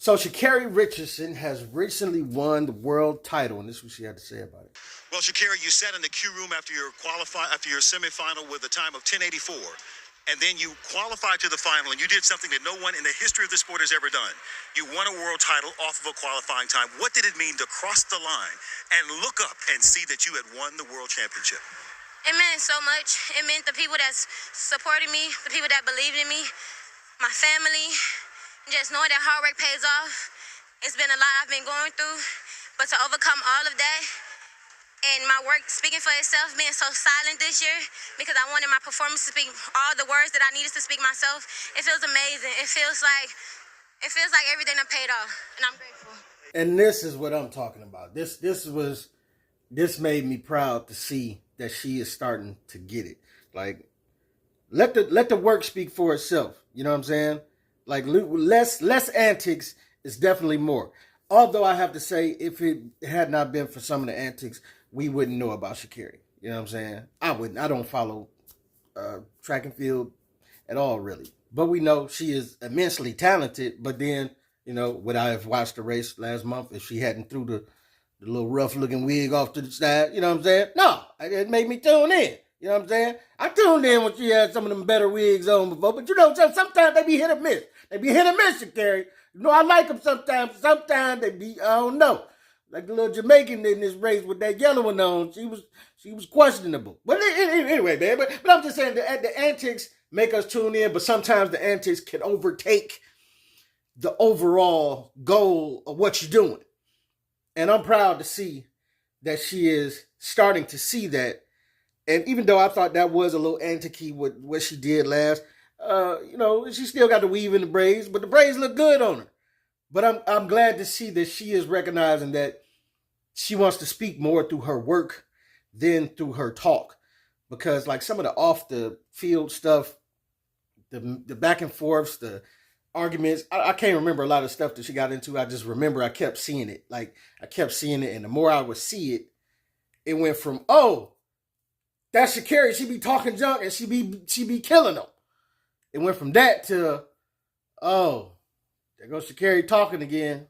So Sha'Carri Richardson has recently won the world title, and this is what she had to say about it. Well, Sha'Carri, you sat in the queue room after your semifinal with a time of 10:84, and then you qualified to the final, and you did something that no one in the history of the sport has ever done. You won a world title off of a qualifying time. What did it mean to cross the line and look up and see that you had won the world championship? It meant so much. It meant the people that's supported me, the people that believed in me, my family, just knowing that hard work pays off. It's been a lot I've been going through, but to overcome all of that and my work speaking for itself, being so silent this year because I wanted my performance to speak all the words that I needed to speak myself, it feels amazing. It feels like everything I paid off, and I'm grateful. And this is what I'm talking about. This made me proud to see that she is starting to get it. Like, let the work speak for itself. You know what I'm saying? Like, less antics is definitely more. Although I have to say, if it had not been for some of the antics, we wouldn't know about Sha'Carri. You know what I'm saying? I wouldn't. I don't follow track and field at all, really. But we know she is immensely talented. But then, you know, would I have watched the race last month if she hadn't threw the little rough-looking wig off to the side? You know what I'm saying? No. It made me tune in. You know what I'm saying? I tuned in when she had some of them better wigs on before. But you know, sometimes they be hit or miss. They be hit or miss, Sha'Carri. You know, I like them sometimes. Sometimes they be, I don't know. Like the little Jamaican in this race with that yellow one on. She was questionable. But anyway, man. But I'm just saying the antics make us tune in. But sometimes the antics can overtake the overall goal of what you're doing. And I'm proud to see that she is starting to see that. And even though I thought that was a little anticky with what she did last, you know, she still got the weave in the braids, but the braids look good on her. But I'm glad to see that she is recognizing that she wants to speak more through her work than through her talk. Because like some of the off the field stuff, the back and forths, the arguments, I can't remember a lot of stuff that she got into. I just remember I kept seeing it. Like I kept seeing it, and the more I would see it, it went from, oh, that's Sha'Carri, she be talking junk and she be killing them. It went from that to, oh, there goes Sha'Carri talking again.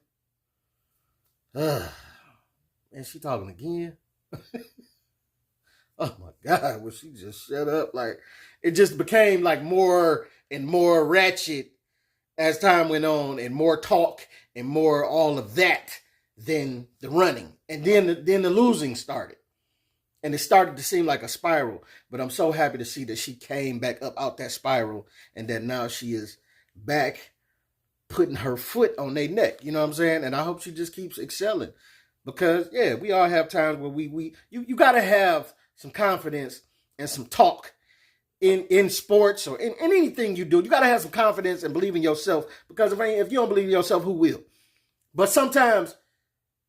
And she talking again. Oh my God, well, she just shut up. Like, it just became like more and more ratchet as time went on, and more talk and more all of that than the running. And then the losing started. And it started to seem like a spiral. But I'm so happy to see that she came back up out that spiral, and that now she is back putting her foot on their neck. You know what I'm saying? And I hope she just keeps excelling. Because, yeah, we all have times where you got to have some confidence and some talk in sports or in anything you do. You got to have some confidence and believe in yourself. Because if you don't believe in yourself, who will? But sometimes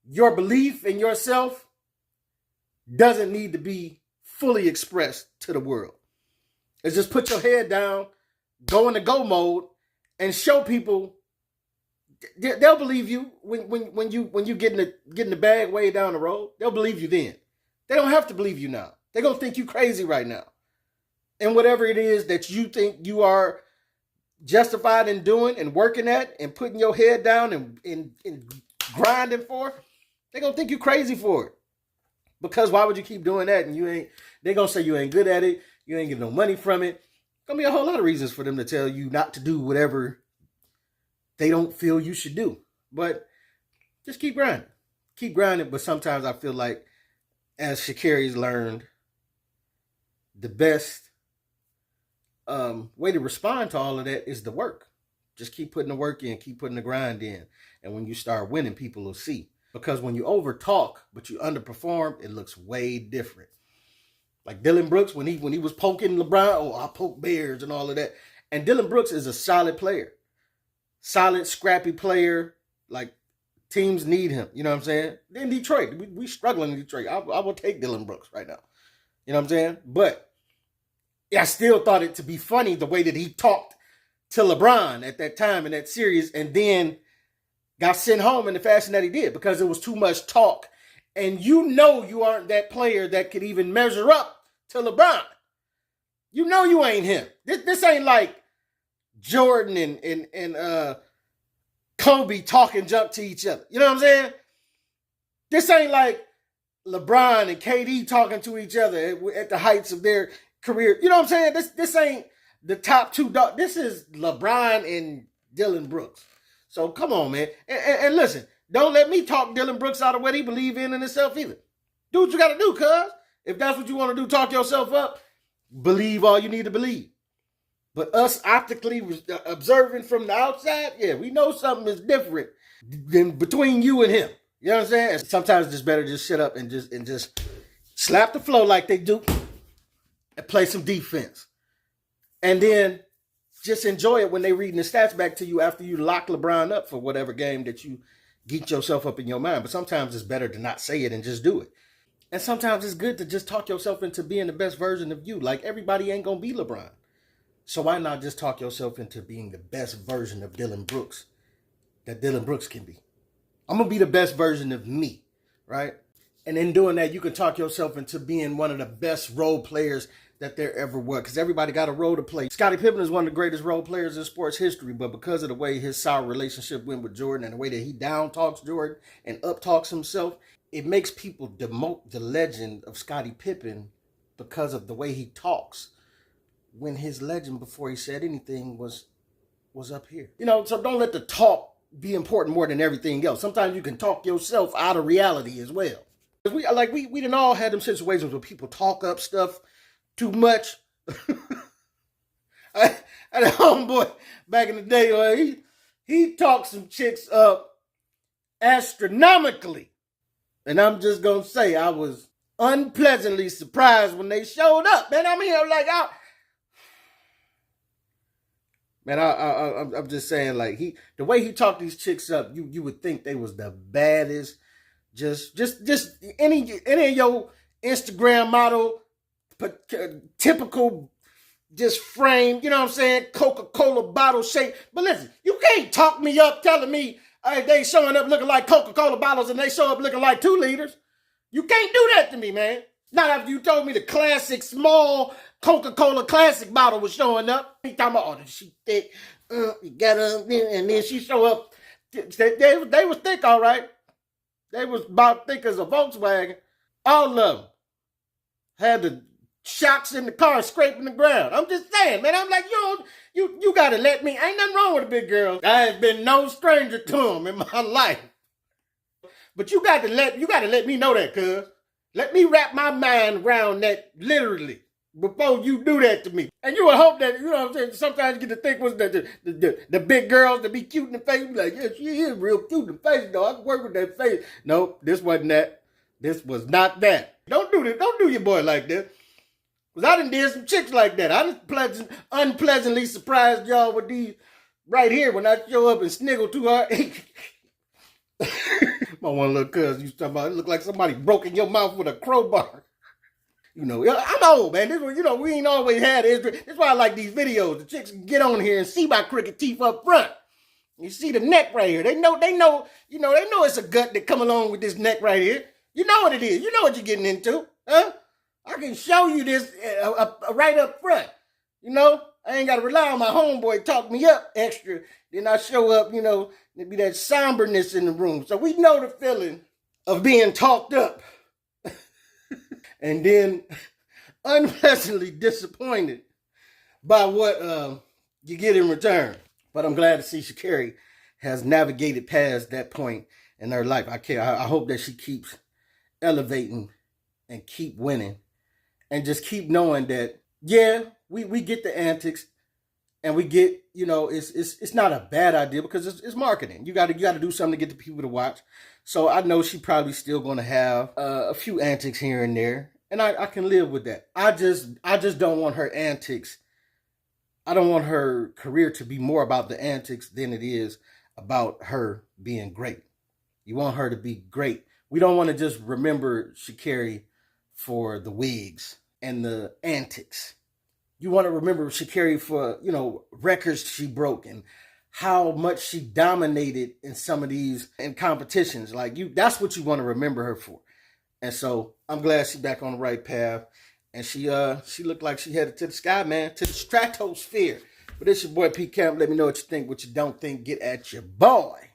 your belief in yourself doesn't need to be fully expressed to the world. It's just put your head down, go into go mode, and show people. They'll believe you when you get in the bag way down the road. They'll believe you then. They don't have to believe you now. They're gonna think you crazy right now. And whatever it is that you think you are justified in doing and working at and putting your head down and grinding for, they're gonna think you crazy for it. Because why would you keep doing that? And they're going to say you ain't good at it. You ain't getting no money from it. Going to be a whole lot of reasons for them to tell you not to do whatever they don't feel you should do. But just keep grinding. Keep grinding. But sometimes I feel like, as Sha'Carri's learned, the best way to respond to all of that is the work. Just keep putting the work in. Keep putting the grind in. And when you start winning, people will see. Because when you over talk, but you underperform, it looks way different. Like Dylan Brooks, when he was poking LeBron, oh, I poke bears and all of that. And Dylan Brooks is a solid player. Solid, scrappy player. Like, teams need him. You know what I'm saying? In Detroit, we struggling in Detroit. I will take Dylan Brooks right now. You know what I'm saying? But I still thought it to be funny the way that he talked to LeBron at that time in that series, and then got sent home in the fashion that he did because it was too much talk. And you know you aren't that player that could even measure up to LeBron. You know you ain't him. This ain't like Jordan and Kobe talking junk to each other. You know what I'm saying? This ain't like LeBron and KD talking to each other at the heights of their career. You know what I'm saying? This ain't the top two dogs. This is LeBron and Dylan Brooks. So come on, man. And listen, don't let me talk Dylan Brooks out of what he believes in himself either. Do what you got to do, cuz. If that's what you want to do, talk yourself up, believe all you need to believe. But us optically observing from the outside, yeah, we know something is different than between you and him. You know what I'm saying? And sometimes it's better just shut up and just slap the flow like they do and play some defense. And then just enjoy it when they reading the stats back to you after you lock LeBron up for whatever game that you geeked yourself up in your mind. But sometimes it's better to not say it and just do it. And sometimes it's good to just talk yourself into being the best version of you. Like, everybody ain't going to be LeBron. So why not just talk yourself into being the best version of Dylan Brooks that Dylan Brooks can be? I'm going to be the best version of me, right? And in doing that, you can talk yourself into being one of the best role players that there ever was. Because everybody got a role to play. Scottie Pippen is one of the greatest role players in sports history. But because of the way his sour relationship went with Jordan and the way that he down talks Jordan and up talks himself, it makes people demote the legend of Scottie Pippen because of the way he talks, when his legend before he said anything was up here. You know, so don't let the talk be important more than everything else. Sometimes you can talk yourself out of reality as well. We done all had them situations where people talk up stuff too much. I had a homeboy back in the day where he talked some chicks up astronomically. And I'm just going to say, I was unpleasantly surprised when they showed up. Man, I mean, I'm like, man, I'm just saying, like, the way he talked these chicks up, you would think they was the baddest. Just any of your Instagram model, typical, just frame, you know what I'm saying, Coca-Cola bottle shape. But listen, you can't talk me up telling me they showing up looking like Coca-Cola bottles and they show up looking like 2 liters. You can't do that to me, man. Not after you told me the classic small Coca-Cola classic bottle was showing up. He talking about, oh, she thick. You got her, and then she show up. They was thick, all right. They was about thick as a Volkswagen. All of them had the shocks in the car scraping the ground. I'm just saying, man. I'm like, you gotta let me. Ain't nothing wrong with a big girl. I ain't been no stranger to them in my life. But you gotta let me know that, cuz. Let me wrap my mind around that literally before you do that to me. And you would hope that, you know what I'm saying, sometimes you get to think was the big girls that be cute in the face. Be like, yeah, she is real cute in the face, though. I can work with that face. Nope, this wasn't that. This was not that. Don't do this. Don't do your boy like this. Because I done did some chicks like that. I done unpleasantly surprised y'all with these right here when I show up and sniggle too hard. My one little cousin used to talk about, it looked like somebody broke in your mouth with a crowbar. You know, I'm old, man. This one, you know, we ain't always had it. That's why I like these videos. The chicks can get on here and see my crooked teeth up front. You see the neck right here. They know it's a gut that come along with this neck right here. You know what it is. You know what you're getting into, huh? I can show you this right up front. You know, I ain't got to rely on my homeboy to talk me up extra. Then I show up, you know, there be that somberness in the room. So we know the feeling of being talked up. And then unpleasantly disappointed by what you get in return. But I'm glad to see Sha'Carri has navigated past that point in her life. I hope that she keeps elevating and keep winning. And just keep knowing that, yeah, we get the antics. And we get, you know, it's not a bad idea because it's marketing. You got to do something to get the people to watch. So I know she probably still going to have a few antics here and there, and I can live with that. I just don't want her antics. I don't want her career to be more about the antics than it is about her being great. You want her to be great. We don't want to just remember Sha'Carri for the wigs and the antics. You want to remember Sha'Carri for, you know, records she broke and how much she dominated in some of these in competitions. Like, that's what you want to remember her for. And so I'm glad she's back on the right path. And she looked like she headed to the sky, man, to the stratosphere. But it's your boy P Camp. Let me know what you think, what you don't think. Get at your boy.